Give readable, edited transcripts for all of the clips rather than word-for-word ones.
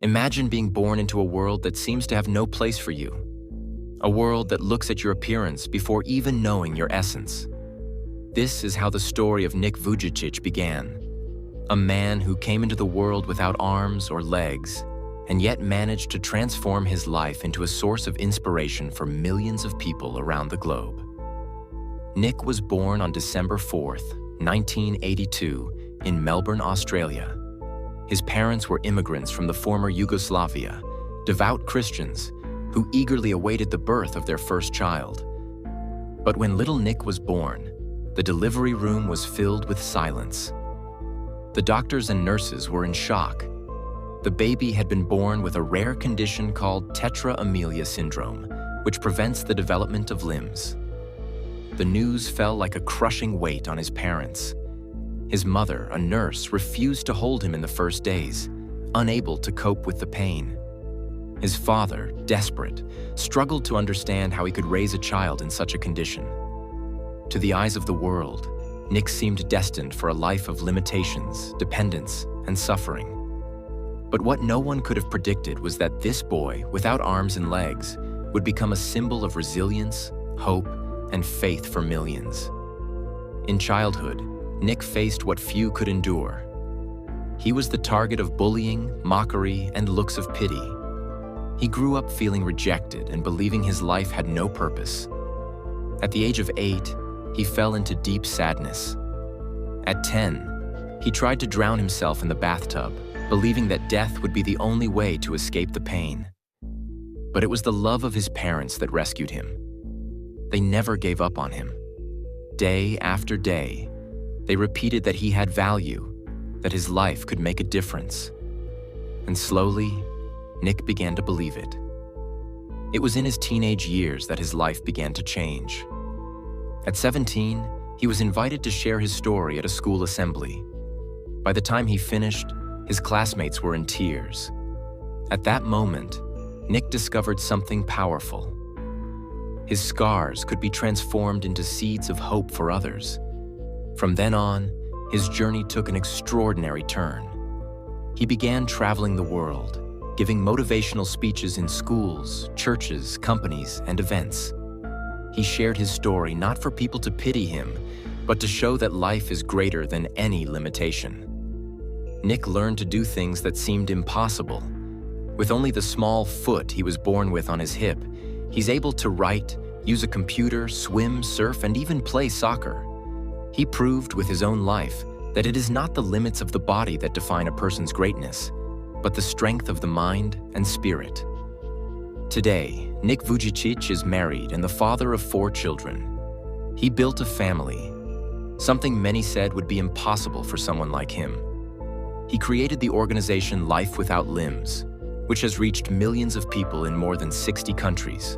Imagine being born into a world that seems to have no place for you. A world that looks at your appearance before even knowing your essence. This is how the story of Nick Vujicic began. A man who came into the world without arms or legs, and yet managed to transform his life into a source of inspiration for millions of people around the globe. Nick was born on December 4th, 1982, in Melbourne, Australia. His parents were immigrants from the former Yugoslavia, devout Christians who eagerly awaited the birth of their first child. But when little Nick was born, the delivery room was filled with silence. The doctors and nurses were in shock. The baby had been born with a rare condition called tetra-amelia syndrome, which prevents the development of limbs. The news fell like a crushing weight on his parents. His mother, a nurse, refused to hold him in the first days, unable to cope with the pain. His father, desperate, struggled to understand how he could raise a child in such a condition. To the eyes of the world, Nick seemed destined for a life of limitations, dependence, and suffering. But what no one could have predicted was that this boy, without arms and legs, would become a symbol of resilience, hope, and faith for millions. In childhood, Nick faced what few could endure. He was the target of bullying, mockery, and looks of pity. He grew up feeling rejected and believing his life had no purpose. At the age of 8, he fell into deep sadness. At 10, he tried to drown himself in the bathtub, believing that death would be the only way to escape the pain. But it was the love of his parents that rescued him. They never gave up on him. Day after day, they repeated that he had value, that his life could make a difference. And slowly, Nick began to believe it. It was in his teenage years that his life began to change. At 17, he was invited to share his story at a school assembly. By the time he finished, his classmates were in tears. At that moment, Nick discovered something powerful. His scars could be transformed into seeds of hope for others. From then on, his journey took an extraordinary turn. He began traveling the world, giving motivational speeches in schools, churches, companies, and events. He shared his story not for people to pity him, but to show that life is greater than any limitation. Nick learned to do things that seemed impossible. With only the small foot he was born with on his hip, he's able to write, use a computer, swim, surf, and even play soccer. He proved with his own life that it is not the limits of the body that define a person's greatness, but the strength of the mind and spirit. Today, Nick Vujicic is married and the father of 4 children. He built a family, something many said would be impossible for someone like him. He created the organization Life Without Limbs, which has reached millions of people in more than 60 countries.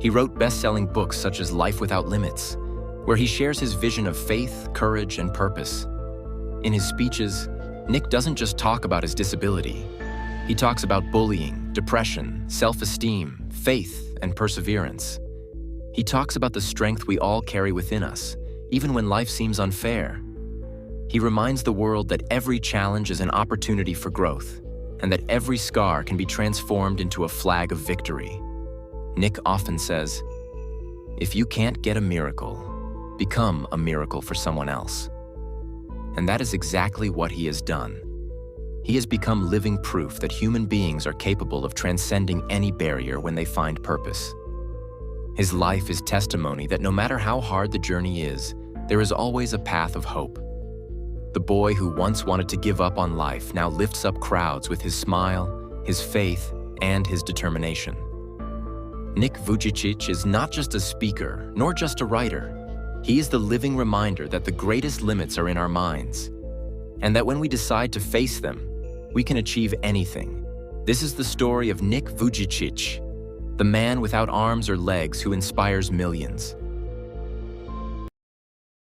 He wrote best-selling books such as Life Without Limits, where he shares his vision of faith, courage, and purpose. In his speeches, Nick doesn't just talk about his disability. He talks about bullying, depression, self-esteem, faith, and perseverance. He talks about the strength we all carry within us, even when life seems unfair. He reminds the world that every challenge is an opportunity for growth, and that every scar can be transformed into a flag of victory. Nick often says, "If you can't get a miracle, become a miracle for someone else." And that is exactly what he has done. He has become living proof that human beings are capable of transcending any barrier when they find purpose. His life is testimony that no matter how hard the journey is, there is always a path of hope. The boy who once wanted to give up on life now lifts up crowds with his smile, his faith, and his determination. Nick Vujicic is not just a speaker, nor just a writer. He is the living reminder that the greatest limits are in our minds, and that when we decide to face them, we can achieve anything. This is the story of Nick Vujicic, the man without arms or legs who inspires millions.